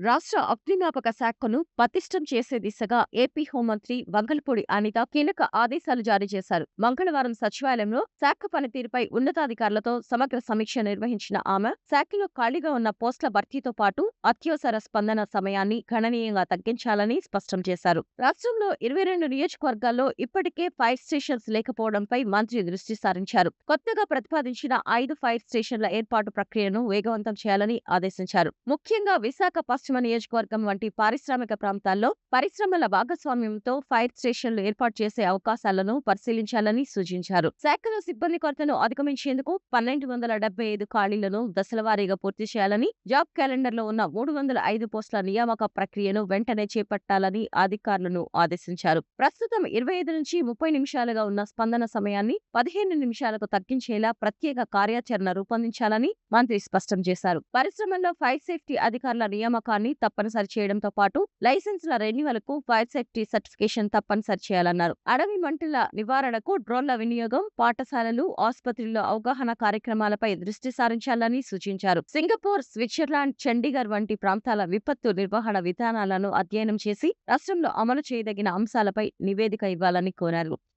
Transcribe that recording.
రాష్ట్ర అగ్నిమాపక శాఖను పటిష్టం చేసే దిశగా ఏపీ హోంమంత్రి వంగలపూడి అనిత కీలక ఆదేశాలు జారీ చేశారు. మంగళవారం సచివాలయంలో శాఖ పనితీరుపై ఉన్నతాధికారులతో సమగ్ర సమీక్ష నిర్వహించిన ఆమె శాఖలో ఖాళీగా ఉన్న పోస్టుల భర్తీతో పాటు అత్యవసర స్పందన సమయాన్ని గణనీయంగా తగ్గించాలని స్పష్టం చేశారు. రాష్ట్రంలో 22 నియోజకవర్గాల్లో ఇప్పటికే ఫైర్ స్టేషన్స్ లేకపోవడంపై మంత్రి దృష్టి సారించారు. కొత్తగా ప్రతిపాదించిన 5 ఫైర్ స్టేషన్ల ఏర్పాటు ప్రక్రియను వేగవంతం చేయాలని ఆదేశించారు. ముఖ్యంగా విశాఖ పశ్చిమ నియోజకవర్గం వంటి పారిశ్రామిక ప్రాంతాల్లో పరిశ్రమల భాగస్వామ్యంతో ఫైర్ స్టేషన్లు ఏర్పాటు చేసే అవకాశాలను పరిశీలించాలని సూచించారు. శాఖలో సిబ్బంది కొరతను అధిగమించేందుకు 1275 ఖాళీలను దశలవారీగా పూర్తి చేయాలని, జాబ్ క్యాలెండర్లో ఉన్న 305 పోస్టుల నియామక ప్రక్రియను వెంటనే చేపట్టాలని అధికారులను ఆదేశించారు. ప్రస్తుతం 25 నుంచి 30 నిమిషాలుగా ఉన్న స్పందన సమయాన్ని 15 నిమిషాలకు తగ్గించేలా ప్రత్యేక కార్యాచరణ రూపొందించాలని మంత్రి స్పష్టం చేశారు. పరిశ్రమల్లో ఫైర్ సేఫ్టీ అధికారుల నియామకాన్ని తప్పనిసరి చేయడంతో పాటు లైసెన్సుల రెన్యువల్కు ఫైర్ సేఫ్టీ సర్టిఫికేషన్ తప్పనిసరి చేయాలన్నారు. అడవి మంటల నివారణకు డ్రోన్ల వినియోగం, పాఠశాలలు, ఆసుపత్రుల్లో అవగాహన కార్యక్రమాలపై దృష్టి సారించాలని సూచించారు. సింగపూర్, స్విట్జర్లాండ్, చండీగఢ్ వంటి ప్రాంతాల విపత్తు నిర్వహణ విధానాలను అధ్యయనం చేసి రాష్ట్రంలో అమలు చేయదగిన అంశాలపై నివేదిక ఇవ్వాలని కోరారు.